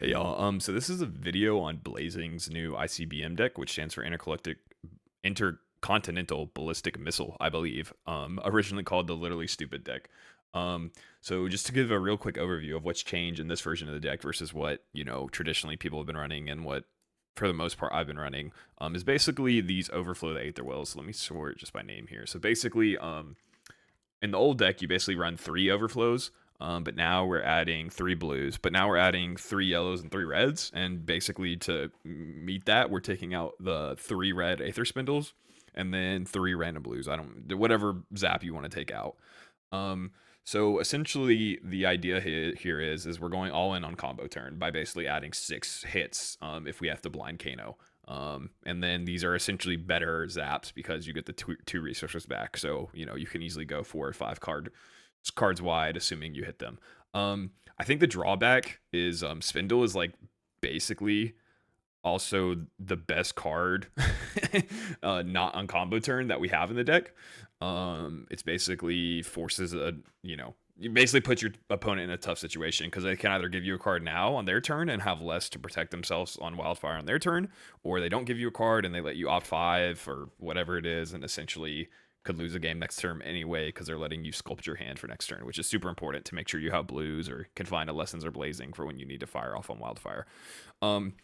Hey y'all. So this is a video on Blazing's new ICBM deck, which stands for Intercontinental Ballistic Missile, I believe. Originally called the Literally Stupid deck. So just to give a real quick overview of what's changed in this version of the deck versus what traditionally people have been running and what, for the most part, I've been running, is basically these overflow the Aether Wells. So let me sort it just by name here. So basically, in the old deck, you basically run 3 overflows. But now we're adding 3 blues. But now we're adding 3 yellows and 3 reds. And basically, to meet that, we're taking out the 3 red Aether Spindles and then 3 random blues. I don't whatever zap you want to take out. Um, so essentially, the idea here is we're going all in on combo turn by basically adding 6 hits if we have to blind Kano. And then these are essentially better zaps because you get the two resources back. So you can easily go 4 or 5 cards wide, assuming you hit them. I think the drawback is Spindle is like basically also the best card not on combo turn that we have in the deck. It's basically forces you basically put your opponent in a tough situation because they can either give you a card now on their turn and have less to protect themselves on wildfire on their turn, or they don't give you a card and they let you opt 5 or whatever it is, and essentially could lose a game next turn anyway because they're letting you sculpt your hand for next turn, which is super important to make sure you have blues or can find a lessons or blazing for when you need to fire off on wildfire. um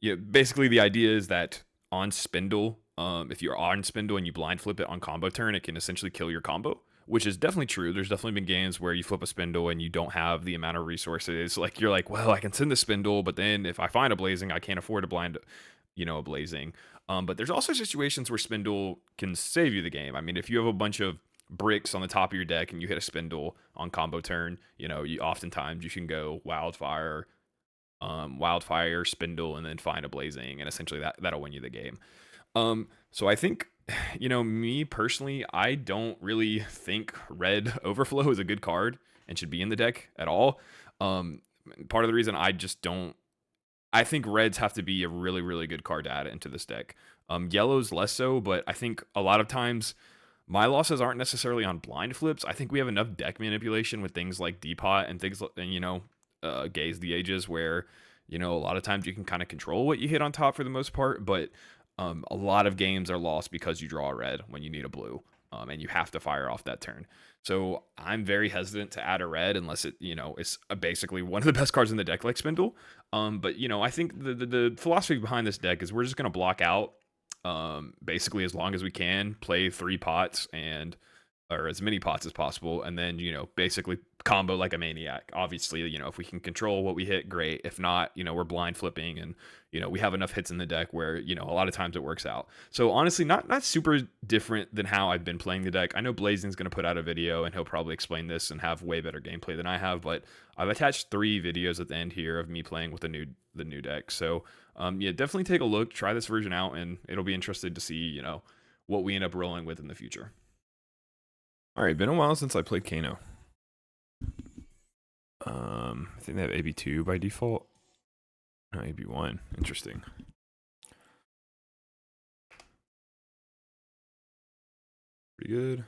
yeah, basically the idea is that on Spindle, if you're on Spindle and you blind flip it on combo turn, it can essentially kill your combo, which is definitely true. There's definitely been games where you flip a Spindle and you don't have the amount of resources. Like you're like, well, I can send the Spindle, but then if I find a blazing, I can't afford to blind, a blazing. But there's also situations where Spindle can save you the game. I mean, if you have a bunch of bricks on the top of your deck and you hit a Spindle on combo turn, you oftentimes you can go wildfire, spindle, and then find a blazing, and essentially that'll win you the game. So I think, me personally, I don't really think red overflow is a good card and should be in the deck at all. Part of the reason I just don't, I think reds have to be a really, really good card to add into this deck. Yellows less so, but I think a lot of times my losses aren't necessarily on blind flips. I think we have enough deck manipulation with things like Depot and things, and Gaze the Ages, where a lot of times you can kind of control what you hit on top for the most part, but a lot of games are lost because you draw a red when you need a blue, and you have to fire off that turn. So I'm very hesitant to add a red unless it's basically one of the best cards in the deck, like Spindle. But I think the philosophy behind this deck is we're just gonna block out basically as long as we can, play 3 pots and or as many pots as possible, and then basically combo like a maniac. Obviously, if we can control what we hit, great. If not, we're blind flipping, and we have enough hits in the deck where a lot of times it works out. So honestly, not super different than how I've been playing the deck. I know Blazing's going to put out a video and he'll probably explain this and have way better gameplay than I have, but I've attached 3 videos at the end here of me playing with the new deck. So yeah, definitely take a look, try this version out, and it'll be interesting to see what we end up rolling with in the future. All right, been a while since I played Kano. I think they have AB2 by default. No, AB1. Interesting. Pretty good.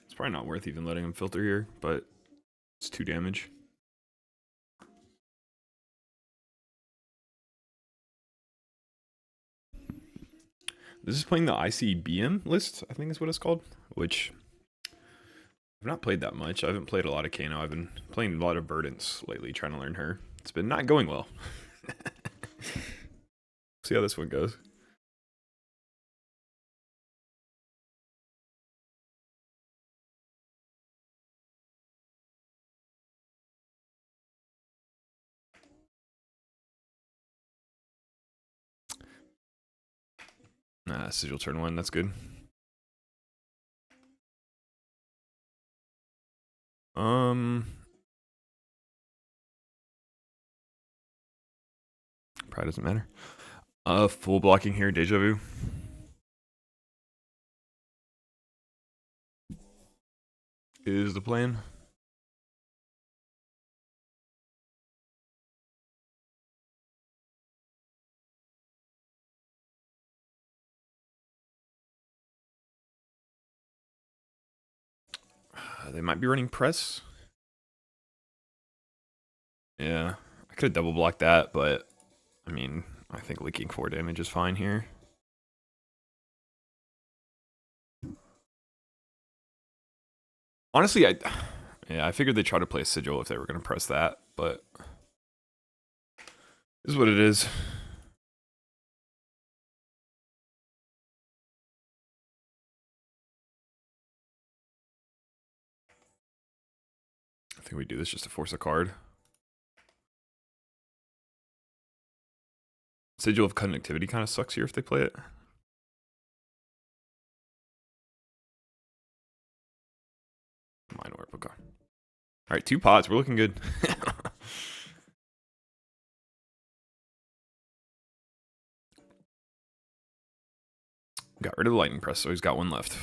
It's probably not worth even letting him filter here, but it's 2 damage. This is playing the ICBM list, I think is what it's called, which I've not played that much. I haven't played a lot of Kano. I've been playing a lot of Verdance lately, trying to learn her. It's been not going well. See how this one goes. Sigil turn 1, that's good. Probably doesn't matter. Full blocking here, Deja Vu. Is the plan. They might be running press. Yeah, I could have double blocked that, but I mean, I think leaking 4 damage is fine here. Honestly, I figured they'd try to play a sigil if they were going to press that, but this is what it is. I think we do this just to force a card. Sigil of Connectivity kind of sucks here if they play it. Mind Warp, okay. Alright, 2 pots. We're looking good. Got rid of the Lightning Press, so he's got 1 left.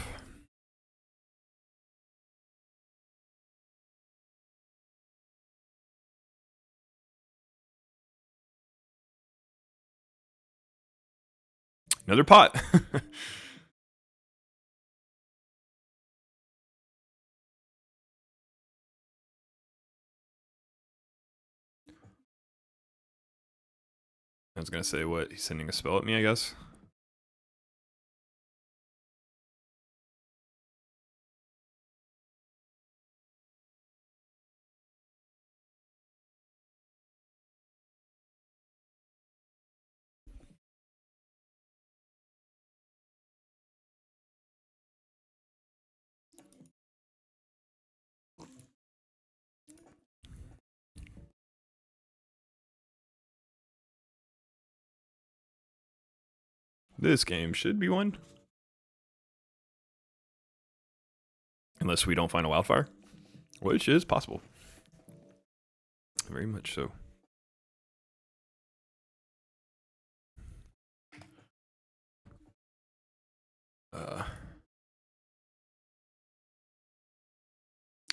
Another pot. I was gonna say, what? He's sending a spell at me, I guess. This game should be won. Unless we don't find a wildfire, which is possible. Very much so.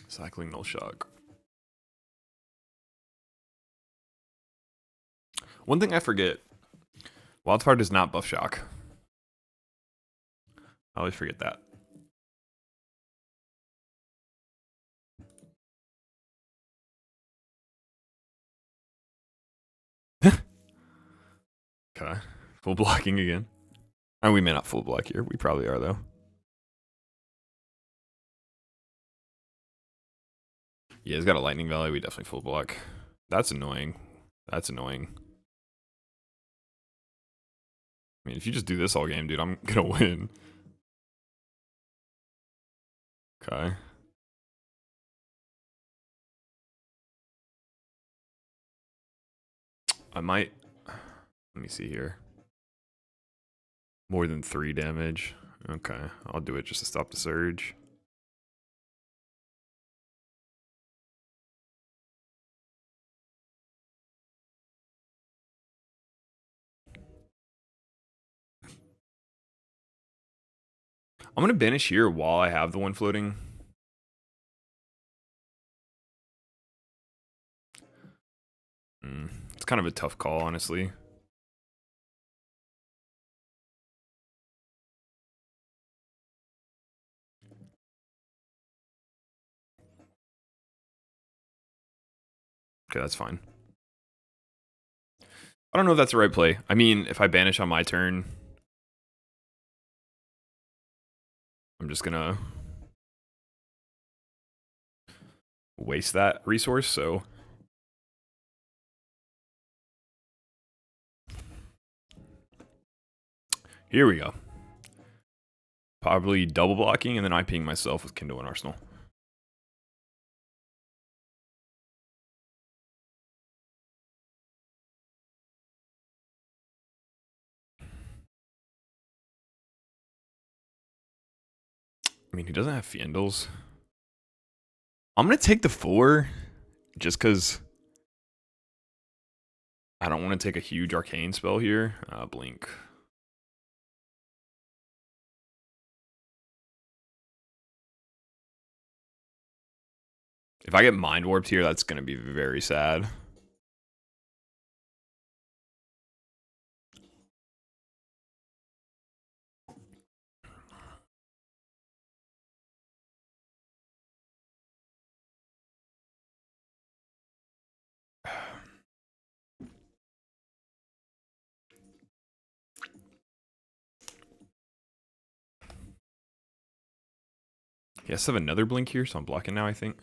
Cycling Null Shock. One thing I forget, Wildfire does not buff Shock. I always forget that. Okay. Full blocking again. And we may not full block here. We probably are, though. Yeah, he's got a Lightning Valley. We definitely full block. That's annoying. That's annoying. I mean, if you just do this all game, dude, I'm gonna win. Okay. I might... Let me see here. More than 3 damage. Okay, I'll do it just to stop the surge. I'm gonna banish here while I have the one floating. It's kind of a tough call, honestly. Okay, that's fine. I don't know if that's the right play. I mean, if I banish on my turn, I'm just gonna waste that resource, so... Here we go. Probably double blocking and then IPing myself with Kindle and Arsenal. I mean, he doesn't have Fiendals. I'm gonna take the 4 just because I don't want to take a huge arcane spell here. Blink. If I get mind warped here, that's gonna be very sad. I still have another blink here, so I'm blocking now, I think.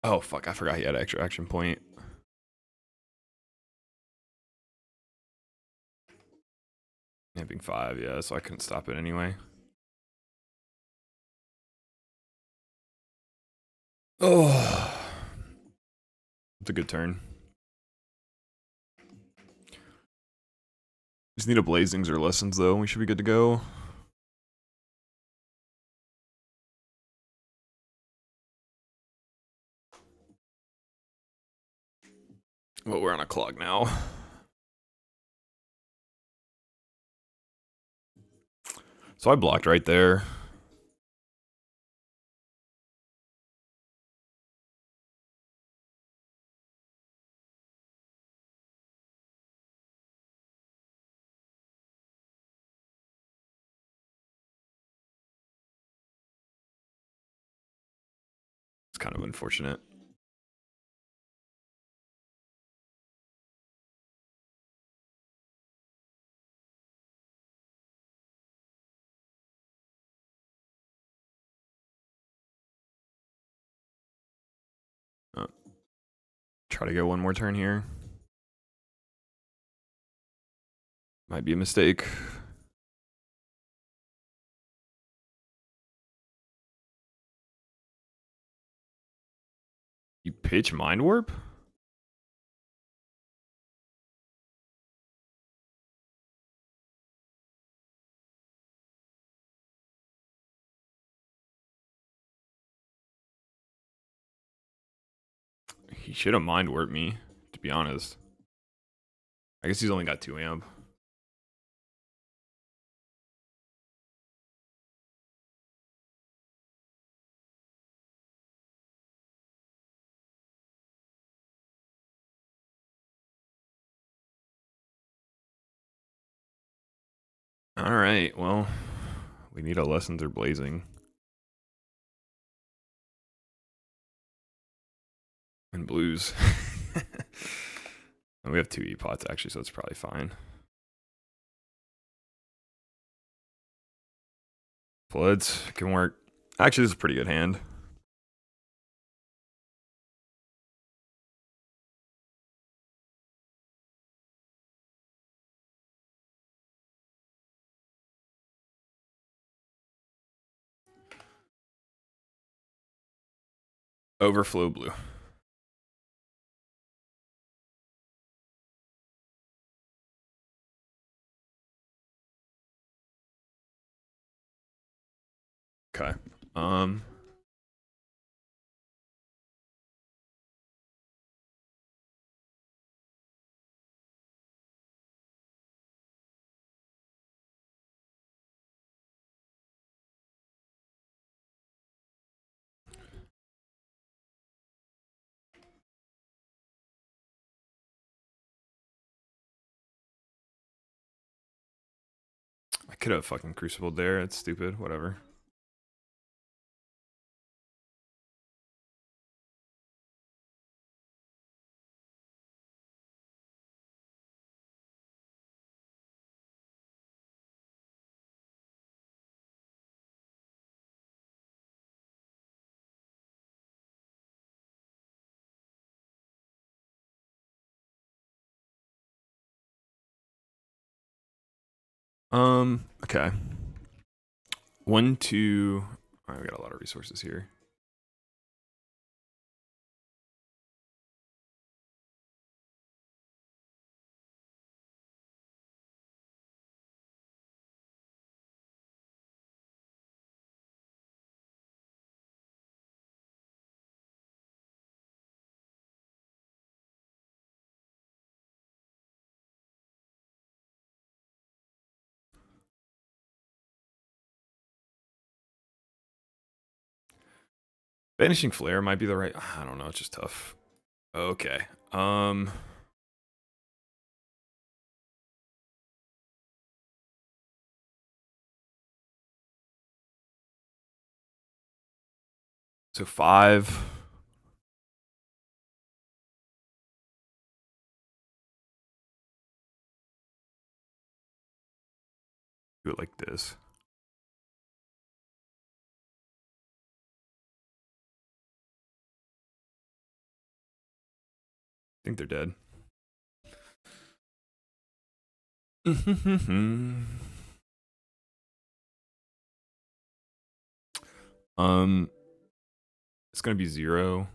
Oh, fuck, I forgot he had extra action point. Having 5, yeah, so I couldn't stop it anyway. Oh, it's a good turn. Just need a Blazings or Lessons, though. We should be good to go. Well, we're on a clock now. So I blocked right there. It's kind of unfortunate. Try to go one more turn here. Might be a mistake. You pitch Mind Warp? He should have Mind Warped me, to be honest. I guess he's only got 2 amp. Alright, well, we need a Lessons or Blazing. And blues. And we have 2 E-pots, actually, so it's probably fine. Floods can work. Actually, this is a pretty good hand. Overflow blue. Okay. I could have fucking Crucibled there. It's stupid. Whatever. Okay. 1, 2. Alright, we got a lot of resources here. Vanishing Flare might be the right. I don't know. It's just tough. Okay. So 5. Do it like this. I think they're dead. It's gonna be 0.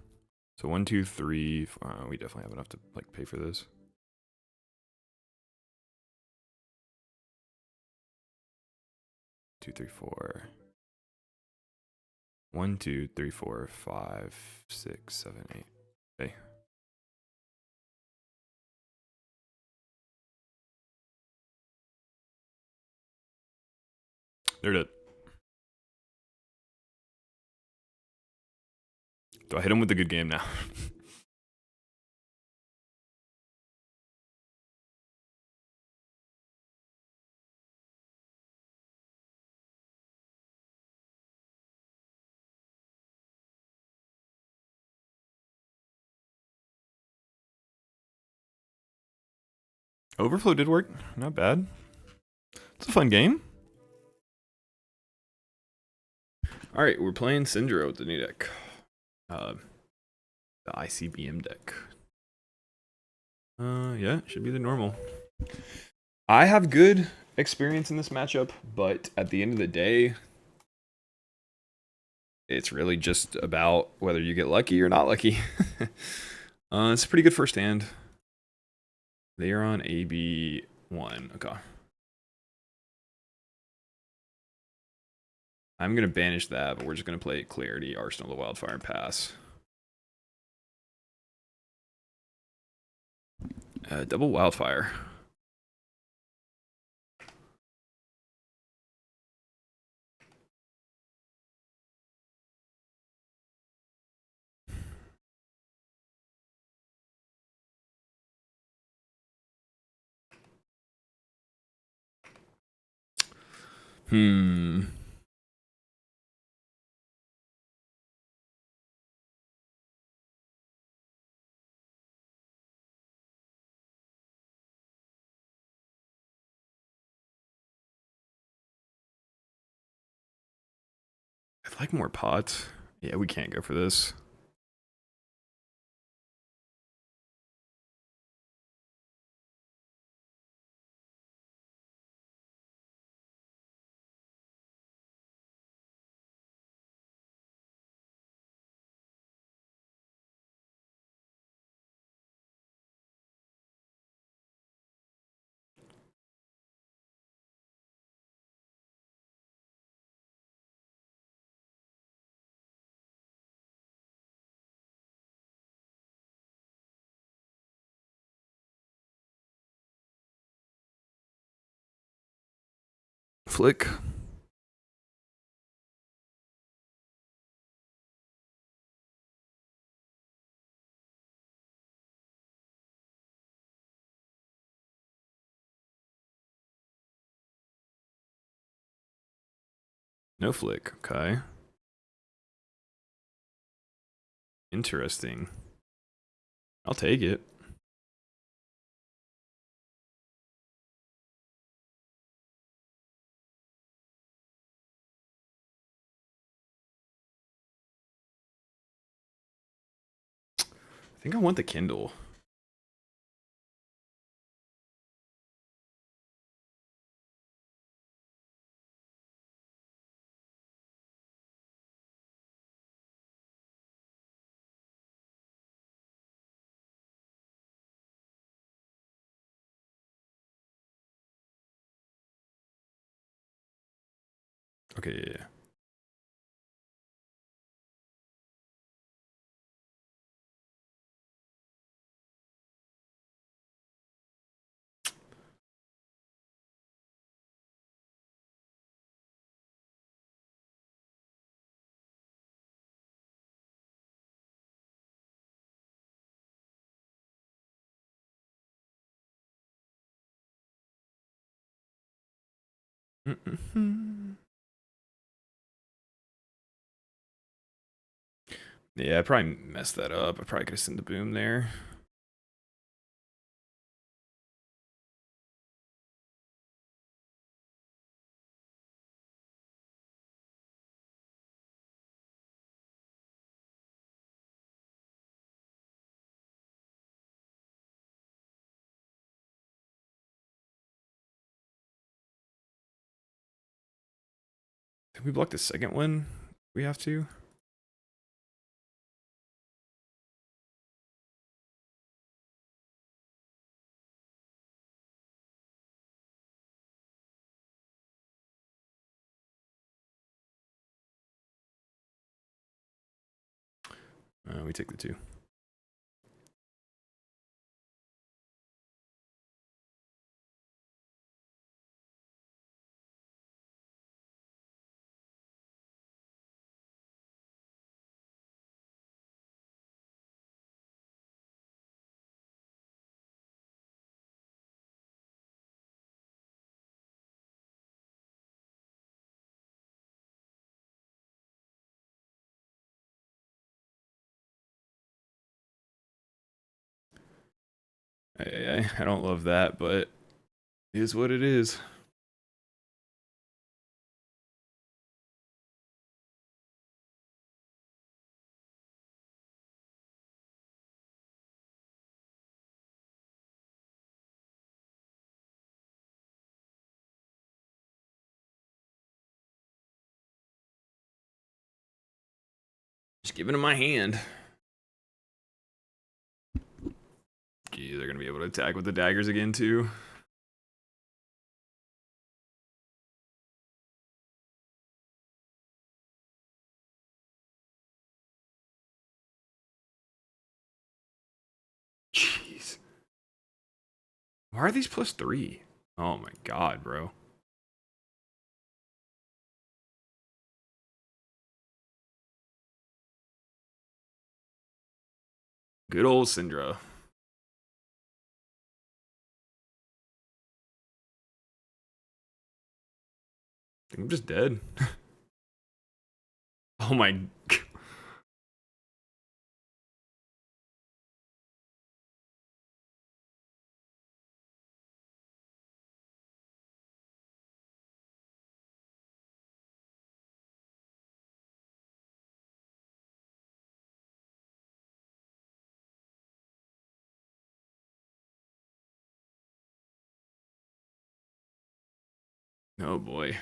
So 1, 2, 3. We definitely have enough to like pay for this. 2, 3, 4. 1, 2, 3, 4, 5, 6, 7, 8. Okay. They're dead. Do I hit him with a good game now? Overflow did work. Not bad. It's a fun game. All right, we're playing Syndra with the new deck. The ICBM deck. Yeah, it should be the normal. I have good experience in this matchup, but at the end of the day, it's really just about whether you get lucky or not lucky. It's a pretty good first hand. They are on AB1. Okay. I'm going to banish that, but we're just going to play Clarity, Arsenal of the Wildfire, and pass. Double Wildfire. I'd like more pots. Yeah, we can't go for this. Flick. No flick. Okay. Interesting. I'll take it. I think I want the Kindle. Okay, yeah. Yeah, I probably messed that up. I probably could have sent the boom there. Did we block the second one? We have to. We take the 2. I don't love that, but it is what it is. Just giving him my hand. Gee, they're gonna be able to attack with the daggers again too. Jeez. Why are these +3? Oh my god, bro. Good old Syndra. I think I'm just dead. Oh my. Oh boy.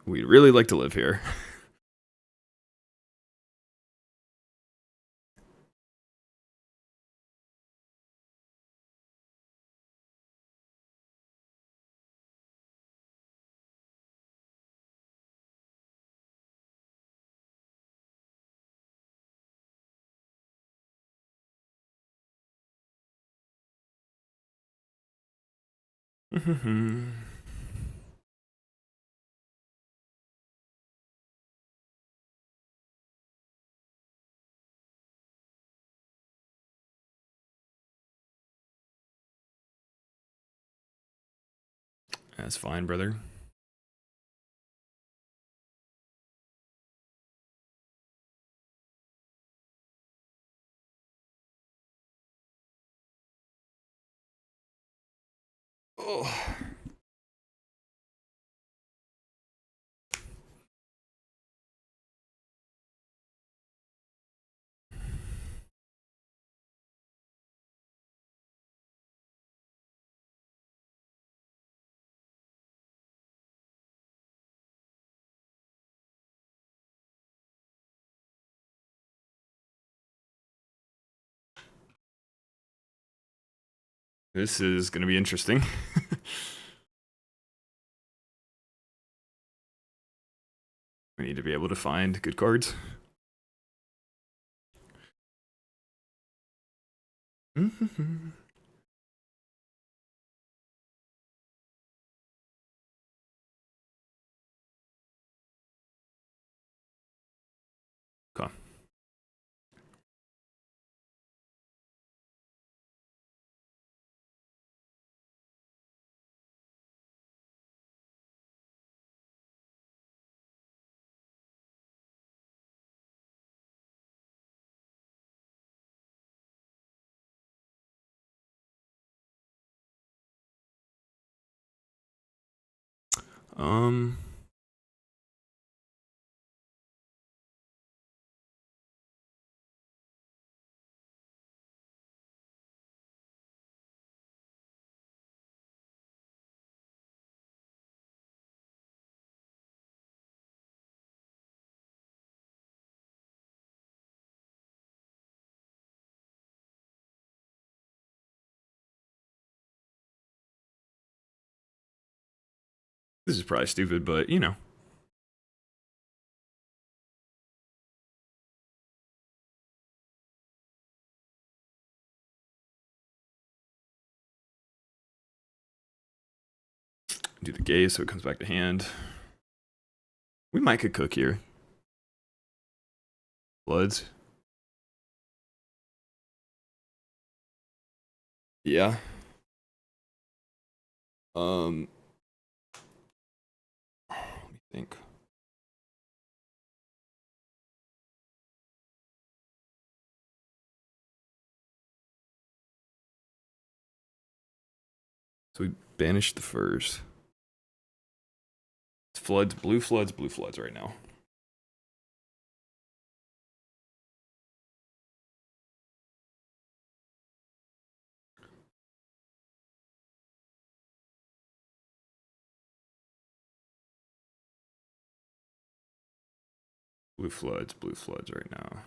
We'd really like to live here. That's fine, brother. Oh. This is gonna be interesting. We need to be able to find good cards. Okay. Um, This is probably stupid, but you know. Do the gaze so it comes back to hand. We might could cook here. Bloods. Yeah. Let me think. So we banished the first. It's floods, blue floods right now. Blue floods right now.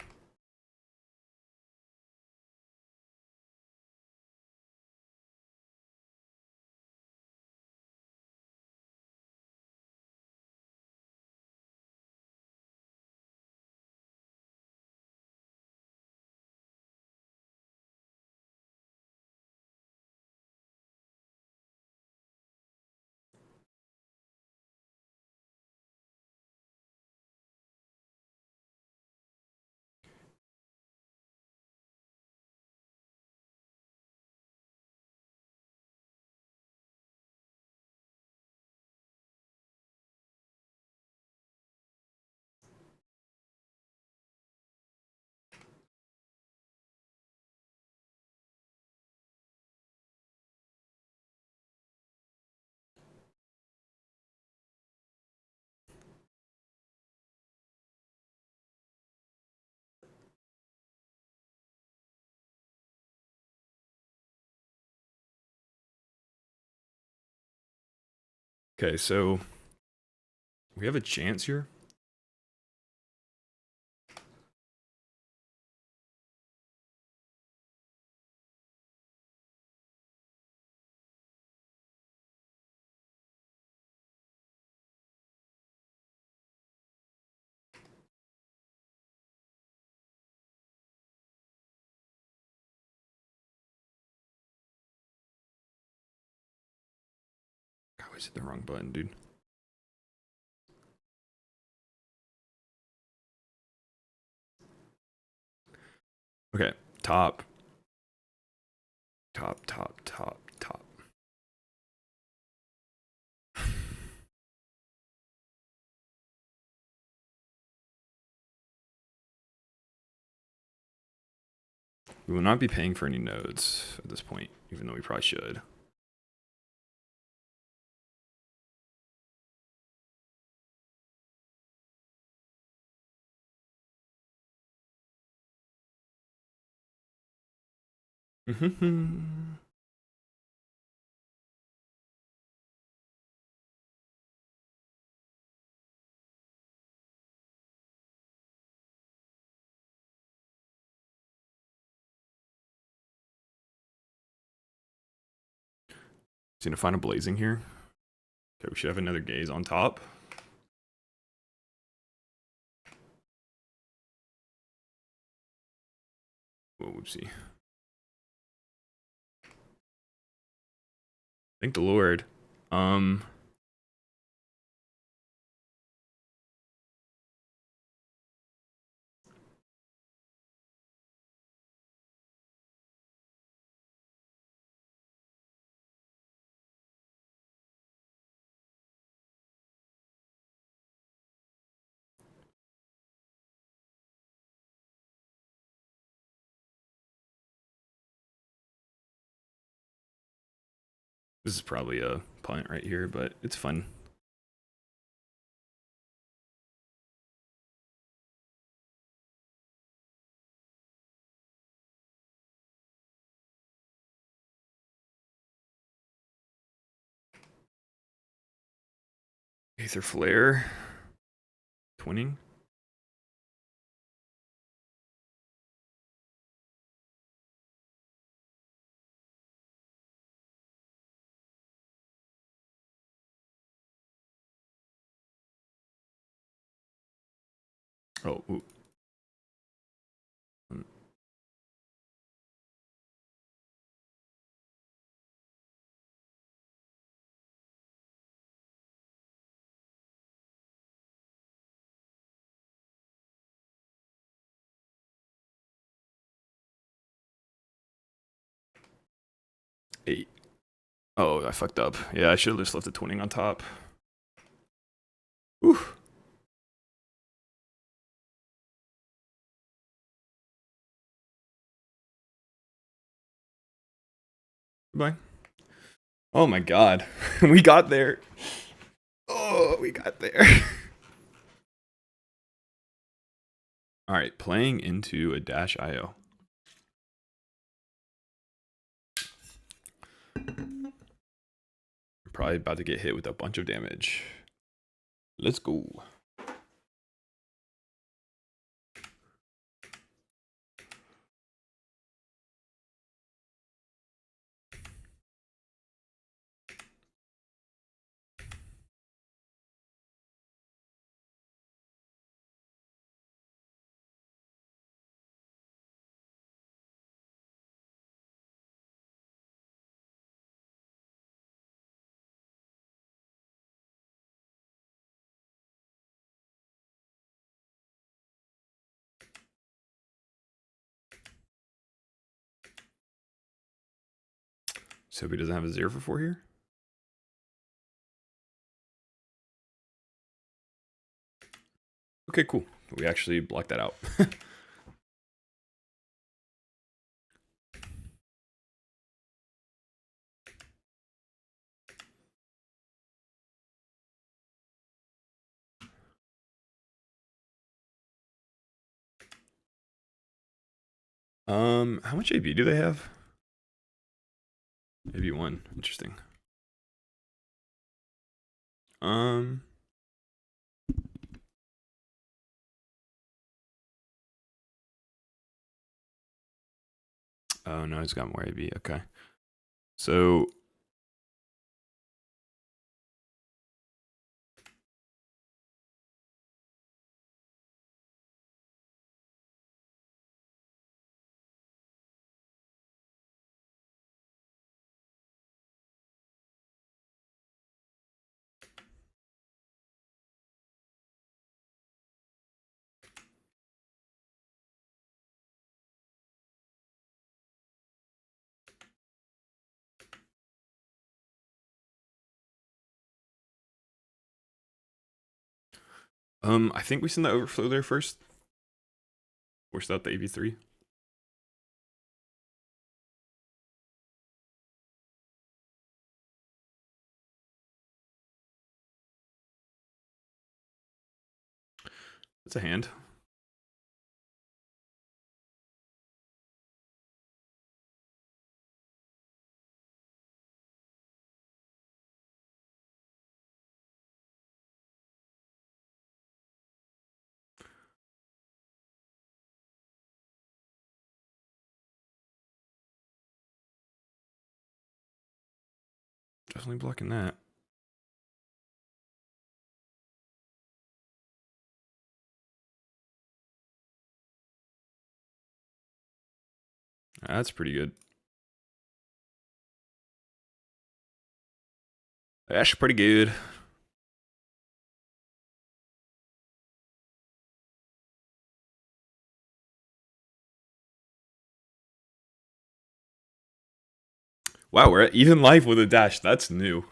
Okay, so we have a chance here. God, I hit the wrong button, dude. Okay, top. Top, top, top, top. We will not be paying for any nodes at this point, even though we probably should. He's gonna find a blazing here. Okay, we should have another gaze on top. Whoa, whoopsie. Thank the Lord. Um, this is probably a punt right here, but it's fun. Aether Flare. Twinning. Oh, ooh. Eight. Oh, I fucked up. Yeah, I should have just left the twinning on top. Whew. Goodbye. Oh my god. We got there. Oh, we got there. Alright, playing into a dash IO. Probably about to get hit with a bunch of damage. Let's go. So he doesn't have a 0 for 4 here? Okay, cool. We actually blocked that out. How much AB do they have? Maybe 1. Interesting. Um, oh no, he's got more AB. Okay. So I think we send the overflow there first. Force out the AB3. That's a hand. Definitely blocking that. That's pretty good. That's pretty good. Wow, we're at even life with a dash. That's new.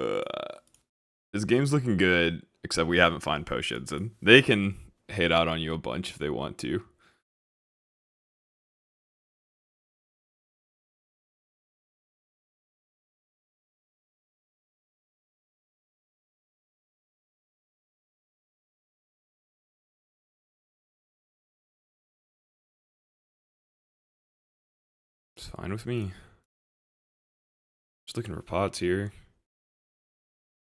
uh, this game's looking good, except we haven't found potions, and they can hit out on you a bunch if they want to. It's fine with me. Just looking for pots here.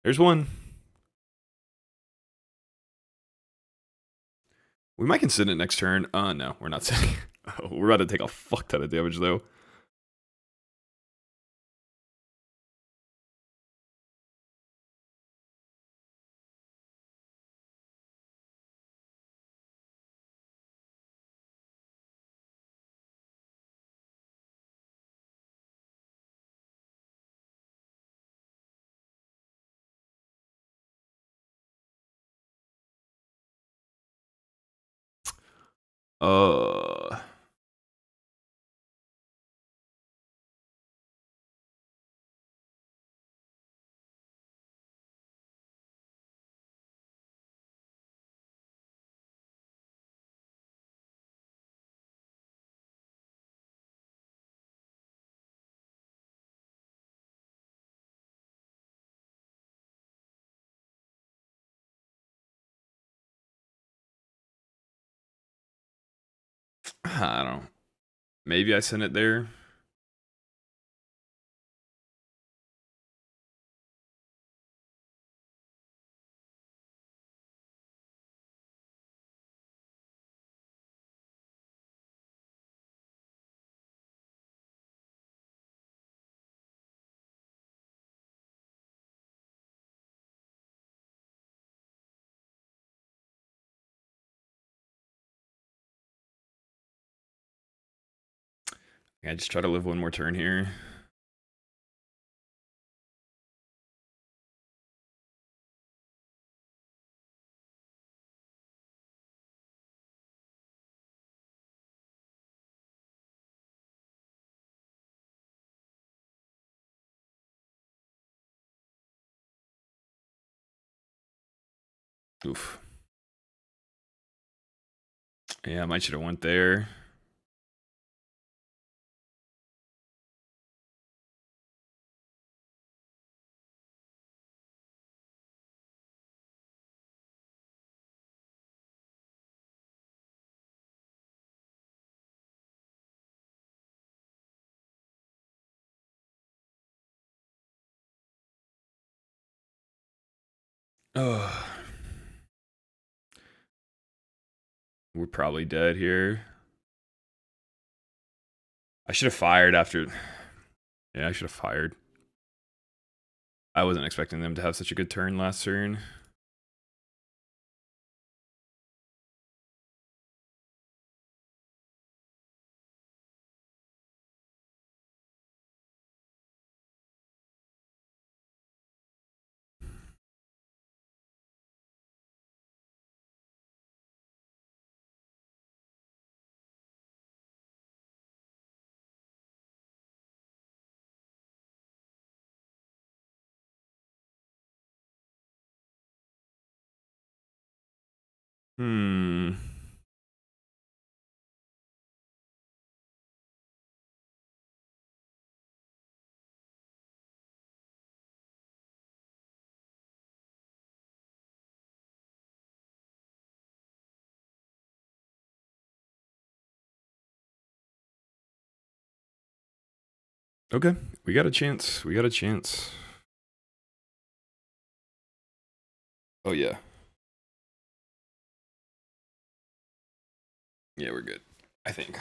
There's one. We might consider it next turn. No, we're not sitting. Oh, we're about to take a fuck ton of damage, though. Uh, I don't. Maybe I sent it there. I just try to live one more turn here. Oof. Yeah, I might should have went there. Oh, we're probably dead here. I should have fired after. Yeah, I should have fired. I wasn't expecting them to have such a good turn last turn. Hmm. Okay, we got a chance. We got a chance. Oh yeah. Yeah, we're good. I think.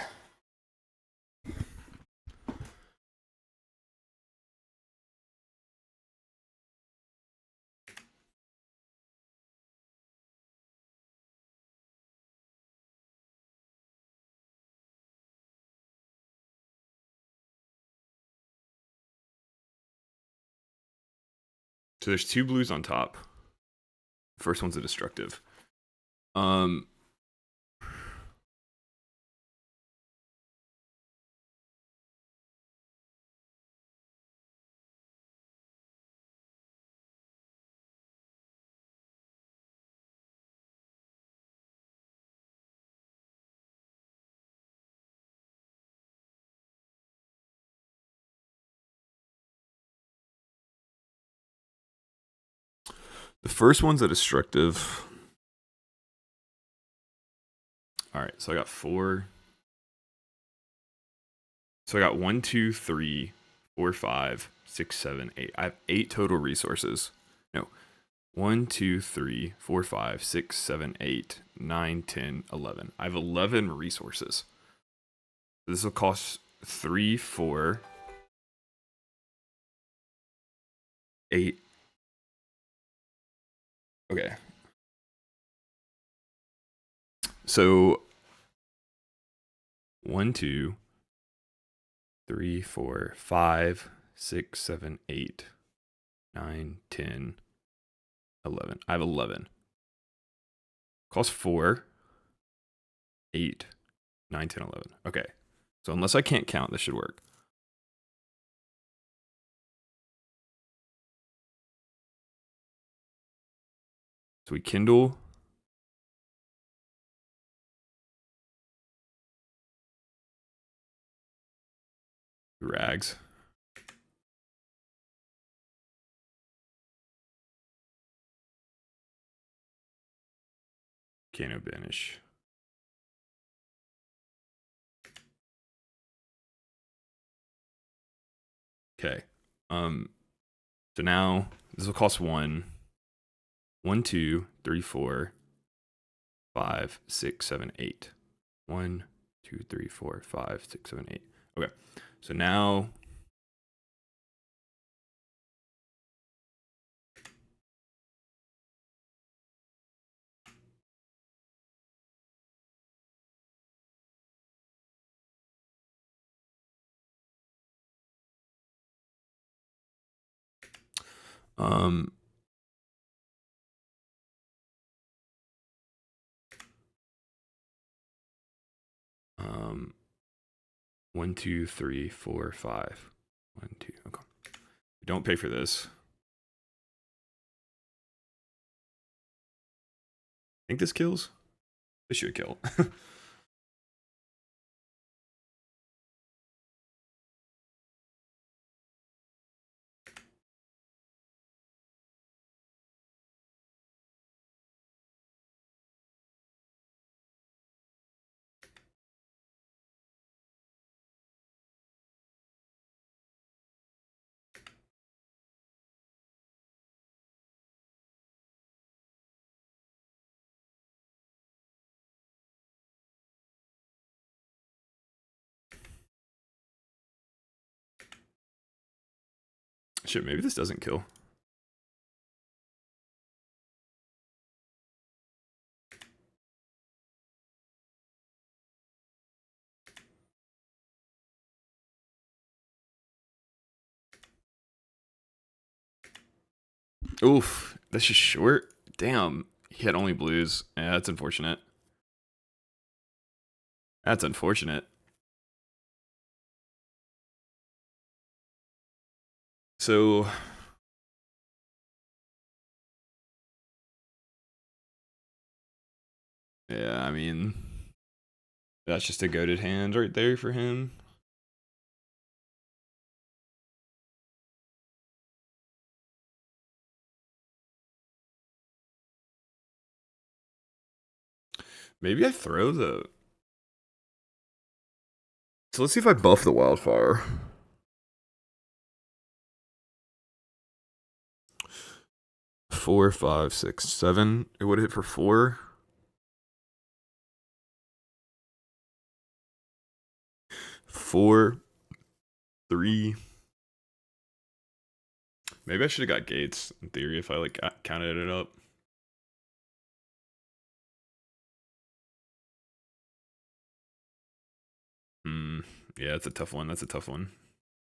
So there's two blues on top. First one's a destructive. Um. The first one's a destructive. All right, so I got 4. So I got 1, 2, 3, 4, 5, 6, 7, 8. I have 8 total resources. No. 1, 2, 3, 4, 5, 6, 7, 8, 9, 10, 11. I have 11 resources. This will cost 3, 4, 8. Okay. So 1, 2, 3, 4, 5, 6, 7, 8, 9, 10, 11. I have 11. Cost 4, 8, 9, 10, 11. Okay. So unless I can't count, this should work. So we kindle. Rags. Kano banish. Okay. So now this will cost 1. 1, 2, 3, 4, 5, 6, 7, 8. 1, 2, 3, 4, 5, 6, 7, 8. Okay. So now um 1, 2, 3, 4, 5. 1, 2. Okay. Don't pay for this. Think this kills? This should kill. Shit, maybe this doesn't kill. Oof, that's just short. Damn, he had only blues. Yeah, that's unfortunate. That's unfortunate. So, yeah, I mean, that's just a goated hand right there for him. Maybe I throw the. So let's see if I buff the wildfire. Four, five, six, seven. It would hit for 4. 4, 3. Maybe I should have got gates in theory if I like counted it up. Hmm. Yeah, that's a tough one. That's a tough one.